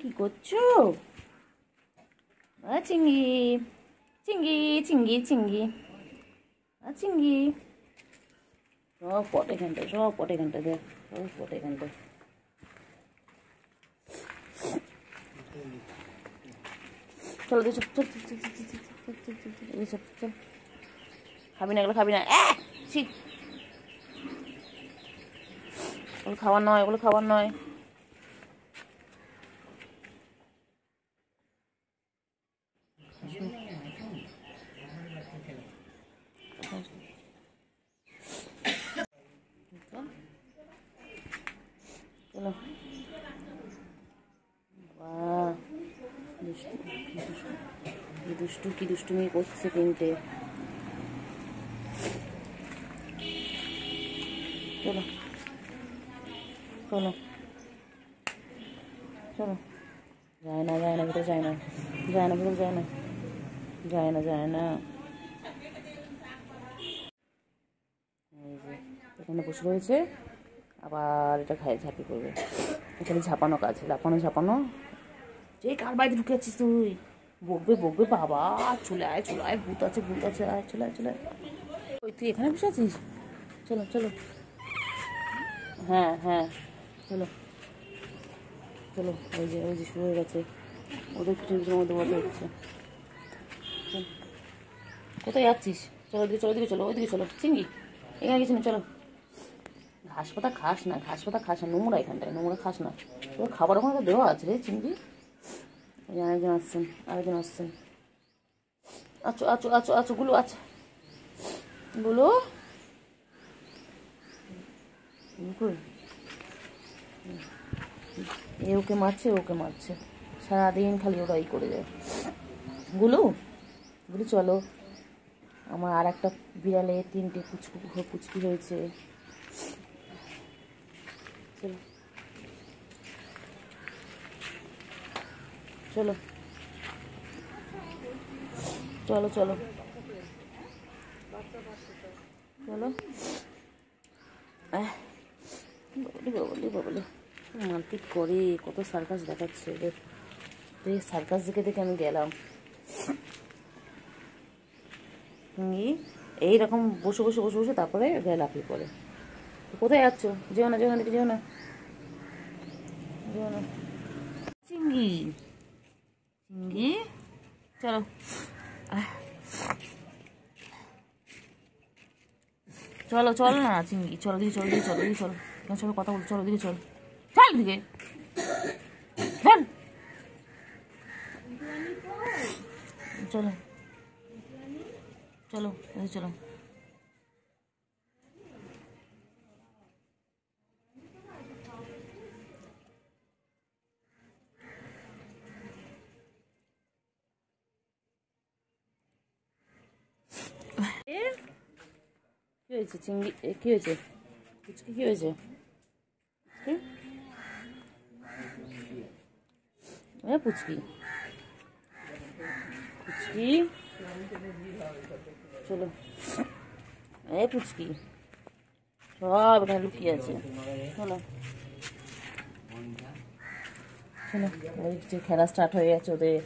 কি করছো? চিংড়ি চিংড়ি চিংড়ি চিংড়ি চিংড়ি সব পট এখানটায়, সব পট এখানটায়, দেখ সব পট এখানটায়। চলো দিয়ে চল চল চল চল, খাবি না এগুলো, খাবি না। ওগুলো খাবার নয়, ওগুলো খাবার নয়। চলো দুষ্টু কি দুষ্টুমি করছে তিনটে। চলো চলো চলো, যায় না যায় না ভিতরে, যায় না যায় না ভিতরে, যায় না যায় না যায় না। এই যে এখানে বসে রয়েছে, আবার এটা খায় ঝাঁপি করবে। এখানে ঝাপানো কাজ, লাপানো ঝাপানো। যে কার বাড়িতে ঢুকে যাচ্ছিস তুই? বকবে বকবে বাবা। চলে আয় চলে আয়, ভূত আছে ভূত আছে, আয় চলে আয় চলে আয়। ওই তুই এখানে বসে আছিস? চলো চলো, হ্যাঁ হ্যাঁ চলো চলো। ওই যে শুরু হয়ে গেছে, ওদের কিছু কিছুর মধ্যে বসে হচ্ছে। কোথায় যাচ্ছিস? চলো দিকে চলো, দিকে চলো, ওইদিকে চলো। চিংড়ি এখানে কিছু না, চলো। ঘাস পাতা খাস না, ঘাস পাতা খাস না, নোংরা এখানটায়, নোংরা খাস না। তোর খাবার ওখানে তো দেওয়া আছে রে চিংড়ি। আরেকজন আসছেন, আরেকজন আসছেন। আচ্ছা আচ্ছা আচ্ছা আচ্ছা, গুলো আচ্ছা গুলো এ ওকে মারছে, ওকে মারছে, সারাদিন খালি ওরাই করে যায়। গুলো গুলো চলো। আমার আর একটা বিড়ালে 3টে পুচকি হয়েছে। চলো চলো চলো চলো চলো। বলি বলি মারপিট করে, কত সার্কাস দেখাচ্ছে ওদের। সার্কাস দেখে দেখে আমি গেলাম। এইরকম বসে বসে বসে বসে তারপরে লাফিয়ে পড়ে। কোথায় যাচ্ছ? যেও না যেও না, দিকে যেও না, যেও না। চিংড়ি চিংড়ি চলো। চলো চল না চিংড়ি, চলো দিকে চলো, দিকে চলো, দিকে চলো, এখানে চলো কথা বল, চলো দিকে চল, চল দিকে চল, চলো চলো চলো। কি হয়েছে চিংড়ি? কি হয়েছে পুচকি? কি হয়েছে? পুচকি পুচকি চলো। পুচকি সব এখানে লুকিয়ে আছে। চলো চলো, ওই যে খেলা স্টার্ট হয়ে গেছে ওদের,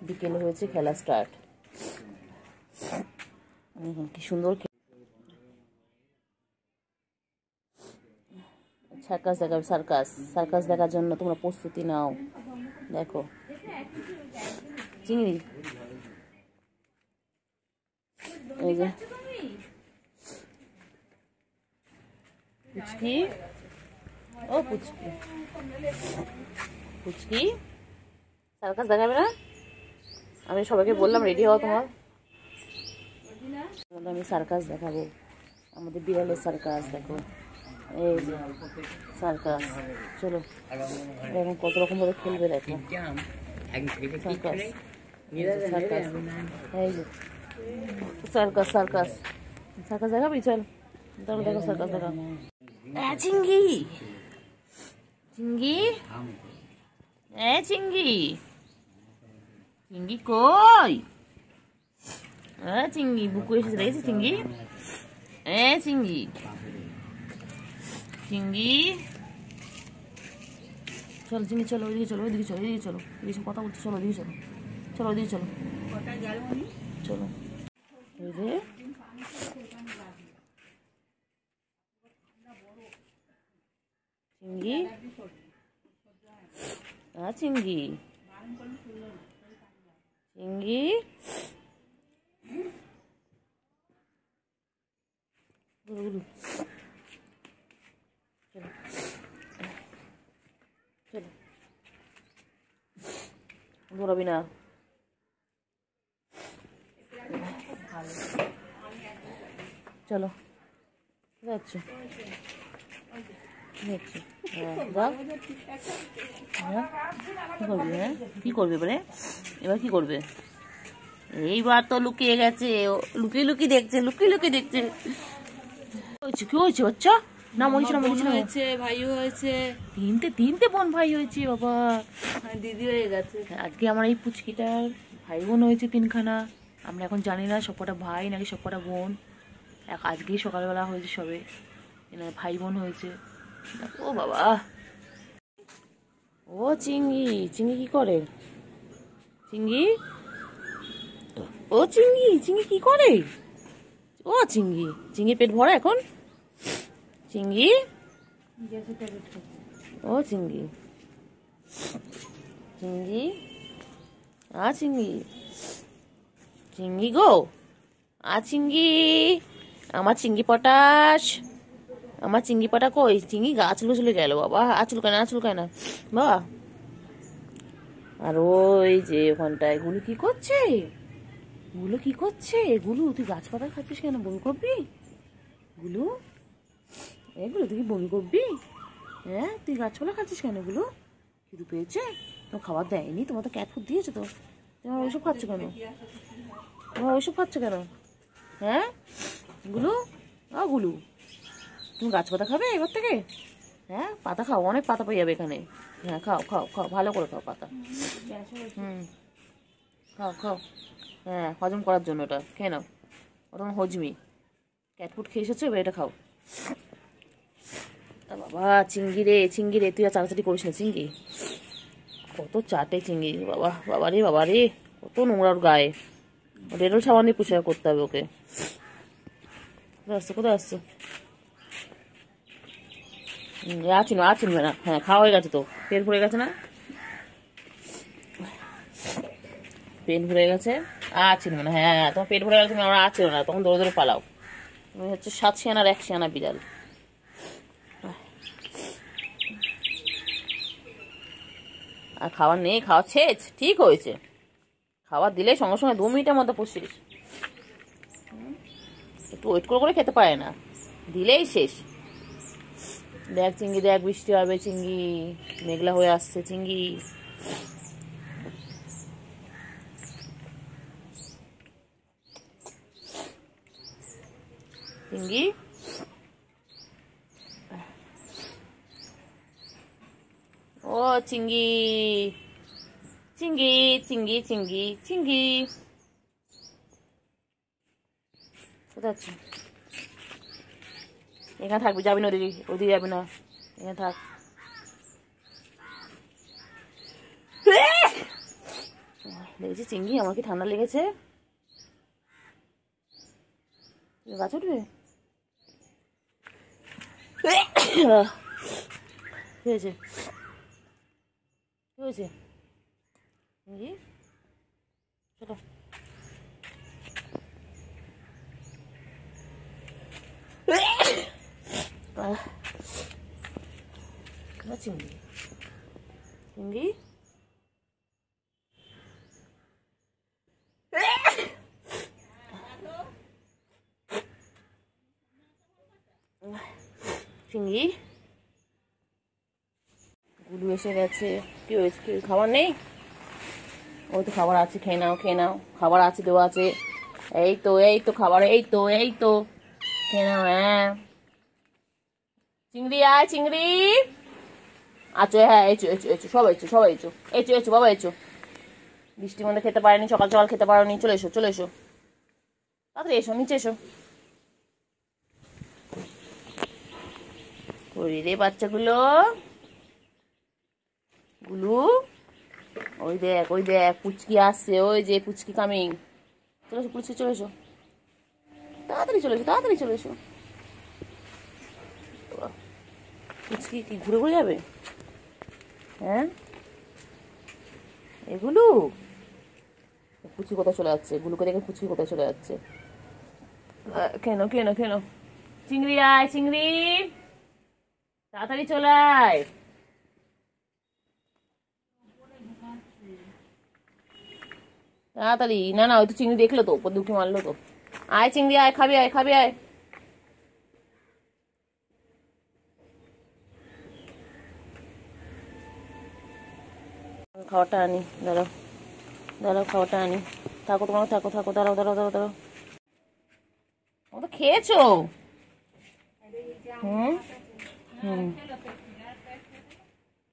বিকেলে হয়েছে খেলা স্টার্ট। কি সুন্দর সার্কাস দেখাবে, সার্কাস। সার্কাস দেখার জন্য তোমরা প্রস্তুতি নাও। দেখো চিংড়ি, এই যে পুচকি, ও পুচকি পুচকি সার্কাস দেখাবে না? আমি সবাইকে বললাম রেডি হও তোমার, আমি সার্কাস দেখাবো। আমাদের বিড়ালের সার্কাস দেখো, এই যে সার্কাস। চলো এখন কত রকম ভাবে খেলবে দেখো। সার্কাস সার্কাস, এই যে সার্কাস সার্কাস সার্কাস দেখাবি? চল দেখো দেখো সার্কাস দেখা। চিংড়ি চিংড়ি চিংড়ি চিংড়ি কই? চিংড়ি বুকু এসেছে, দেখেছি চিংড়ি। চিংড়ি চিংড়ি চলো চিংড়ি, চলো ওইদিকে চলো, ওইদিকে চলো, ওইদিকে চলো, এদিকে কথা বলছি, চলো ওইদিকে চলো, চলো ওইদিকে চলো, চলো এই যে চিংড়ি, চিংড়ি, চিংড়ি, চলো চলো, দৌড়াবি না, চলো যাচ্ছ, যাচ্ছি, কি করবি? হ্যাঁ কি করবে এবারে? এবার কি করবে? এইবার তো লুকিয়ে গেছে, লুকিয়ে লুকিয়ে দেখছে, লুকিয়ে লুকিয়ে দেখছে। কি হয়েছে বাচ্চা? না মরিচ না, মরিচ না, হয়েছে, ভাইও হয়েছে, তিনটে বোন ভাই হয়েছে বাবা, দিদি হয়ে গেছে। আজকে আমার এই পুচকিটার ভাই বোন হয়েছে 3খানা। আমরা এখন জানি না সবকটা ভাই নাকি সবকটা বোন। আজকেই সকালবেলা হয়েছে সবে, ভাই বোন হয়েছে। ও বাবা, ও চিংড়ি, চিংড়ি কি করে? চিংড়ি, ও চিংড়ি, চিংড়ি কি করে? ও চিংড়ি, চিংড়ি পেট ভরা এখন? চিংড়ি, ও চিংড়ি, চিংড়ি, চিংড়ি, চিংড়ি গো, চিংড়ি, আমার চিংড়ি পটাশ, আমার চিংড়ি পটা কই? চিংড়ি গাছ চলে গেল বাবা, চুলকায় না, চুলকায় না বাবা। আর ওই যে ওখানটায় গুলু কি করছে? গুলো কি করছে? গুলু তুই গাছপাতা খাচ্ছিস কেন? বমি করবি গুলু? এগুলো তুই বমি করবি? হ্যাঁ তুই গাছপালা খাচ্ছিস কেন? গুলো খিদে পেয়েছে? তোমার খাবার দেয়নি? তোমার তো ক্যাট ফুড দিয়েছে তো, তোমার ওইসব খাচ্ছ কেন? তোমার ওইসব খাচ্ছ কেন? হ্যাঁ গুলু, গুলু তুমি গাছপাতা খাবে এবার থেকে? হ্যাঁ পাতা খাও, অনেক পাতা পেয়ে যাবে এখানে। হ্যাঁ খাও খাও খাও, ভালো করে খাও পাতা। খাও খাও, হ্যাঁ হজম করার জন্য ওটা খেয়ে নাও, ওটা হজমি। ক্যাটফুড খেয়ে এসেছো, এবার এটা খাও। বাবা চিংড়ি রে, চিংড়ি রে, তুই আর চাটাচাটি করিস না। চিংড়ি কত চাটে চিংড়ি, বাবা বাবা রে, বাবা রে, কত নোংরা ওর গায়ে। ডেটল সাবান দিয়ে পরিষ্কার করতে হবে ওকে। কোথায় আসছো, কোথায় আসছো? চিনবে না। হ্যাঁ খাওয়া হয়ে গেছে তো, পেট ভরে গেছে না? পেট ভরে গেছে, চিনবে না। হ্যাঁ তোমার পেট ভরে গেছে, আমরা ছিল না, তখন দৌড়ে দৌড়ে পালাও। তুমি হচ্ছে 7 শিয়ানার 1 শিয়ানা বিড়াল। আর খাবার নেই, খাওয়া শেষ, ঠিক হয়েছে। খাবার দিলে সঙ্গে সঙ্গে 2 মিনিটের মধ্যে পুষিস। একটু ওয়েট করে খেতে পারে না, দিলেই শেষ। দেখ চিংড়ি, দেখ বৃষ্টি হবে চিংড়ি, মেঘলা হয়ে আসছে চিংড়ি। চিংড়ি, ও চিংড়ি, চিংড়ি, চিংড়ি, চিংড়ি, চিংড়ি, কোথায় আছো? এখানে থাকবি, যাবি না ওদিকে, ওদিকে যাবি না, এখানে থাক। দেখেছি চিংড়ি, আমার কি ঠান্ডা লেগেছে? গাছ উঠবে? কি হয়েছে? কি হয়েছে চিংড়ি? চলো চিংড়ি, চিংড়ি, চিংড়ি, গুলু এসে গেছে। কি হয়েছে? কি খাবার নেই? ওই তো খাবার আছে, খেয়ে নাও, খেয়ে নাও, খাবার আছে, দেওয়া আছে। এই তো, এই তো খাবার, এই তো, এই তো খেয়ে নাও। হ্যাঁ চিংড়ি, আয় চিংড়ি, আছো? হ্যাঁ এসো এসো এসো, সবাই এসো, সবাই এসো, এসো এসো বাবা এসো। বৃষ্টির মধ্যে খেতে পারেনি, সকাল সকাল খেতে পারোনি, চলে এসো, চলে এসো, তাড়াতাড়ি এসো, নিচে এসো। করি রে বাচ্চাগুলো, গুলু, ওই দেখ পুচকি আসছে, ওই যে পুচকি কামিং। চলে এসো পুচকি, চলে এসো, তাড়াতাড়ি চলে এসো, তাড়াতাড়ি চলে এসো। পুচকি কি ঘুরে ঘুরে যাবে? হ্যাঁ, এগুলো পুচকি কোথায় চলে যাচ্ছে? গুলুকে দেখে পুচকি কোথায় চলে যাচ্ছে? কেন কেন কেন? চিংড়ি আয়, চিংড়ি তাড়াতাড়ি চলে আয়। তাড়াতাড়ি, না না, ওই তো চিংড়ি দেখলো তো, উপর দুঃখে মারলো তো। আয় চিংড়ি আয়, খাবি আয়, খাবি আয়। খাবারটা আনি, দাঁড়াও দাঁড়াও, খাবারটা আনি। থাকো তোমার, থাকো থাকো, দাঁড়াও দাঁড়াও দাঁড়াও দাঁড়াও। ও তো খেয়েছো? হুম হুম,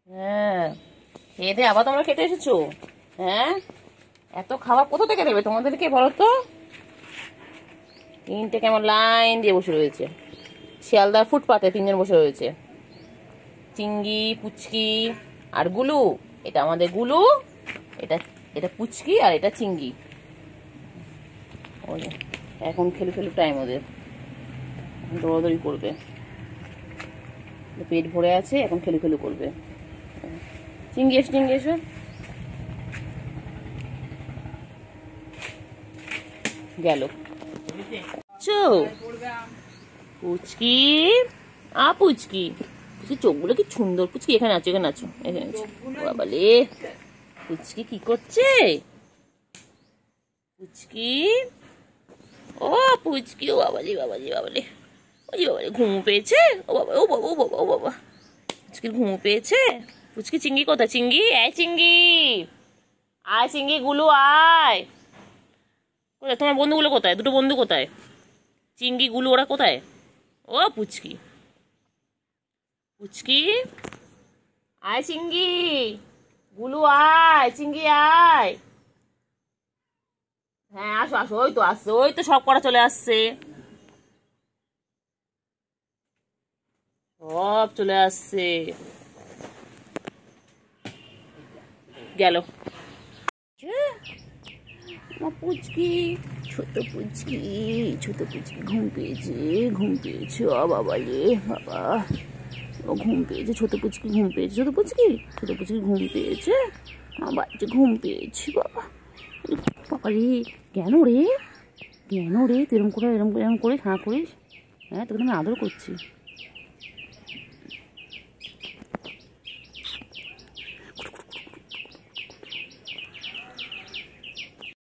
হ্যাঁ, খেয়ে দিয়ে আবার তোমরা খেতে এসেছো? হ্যাঁ, এত খাবার কোথা থেকে দেবে তোমাদেরকে বলো তো? তিনটে কেমন লাইন দিয়ে বসে রয়েছে, শিয়ালদার ফুটপাতে তিনজন বসে রয়েছে। চিংড়ি, পুচকি আর গুলু। এটা আমাদের গুলু, এটা এটা পুচকি, আর এটা চিংড়ি। ওই এখন খেলু খেলু টাইম ওদের, দৌড়াদৌড়ি করবে, পেট ভরে আছে, এখন খেলু খেলু করবে। চিংড়ি এসো, চিংড়ি এসো। গেল পুচকি, পুচকি পুচকি, চোখগুলো কি সুন্দর। পুচকি এখানে আছো, এখানে আছো, এখানে আছো। বাবালে, পুচকি কি করছে? পুচকি, ও পুচকি, ও বাবালি বাবালি বাবালি, ওই বাবালি, ঘুমু পেয়েছে? ও বাবা, ও বাবা, ও বাবা, ও বাবা, পুচকির ঘুমু পেয়েছে। পুচকি, চিংড়ি কোথায়? চিংড়ি, আয় চিংড়ি, আয় চিংড়ি, গুলু আয়। কোথায় তোমার বন্ধুগুলো? কোথায় দুটো বন্ধু? কোথায় চিংড়ি, গুলু, ওরা কোথায়? ও পুচকি, পুচকি আয়, চিংড়ি, গুলু আয়, চিংড়ি আয়। হ্যাঁ আসো আসো, ওই তো আসছে, ওই তো সব করা চলে আসছে, সব চলে আসছে। গেল পুচকি, ছোট পুচকি, ছোট পুচকি ঘুম পেয়েছে, ঘুম পেয়েছে। ও বাবা রে বাবা, ও ঘুম পেয়েছে, ছোট পুচকি ঘুম পেয়েছে, ছোট পুচকি, ছোট পুচকি ঘুম পেয়েছে, বাচ্চা ঘুম পেয়েছে। বাবা বাবা রে, কেন রে, কেন রে তুই এরম করে এরম এরম করিস, হাঁ করিস? হ্যাঁ, তোকে আমি আদর করছি।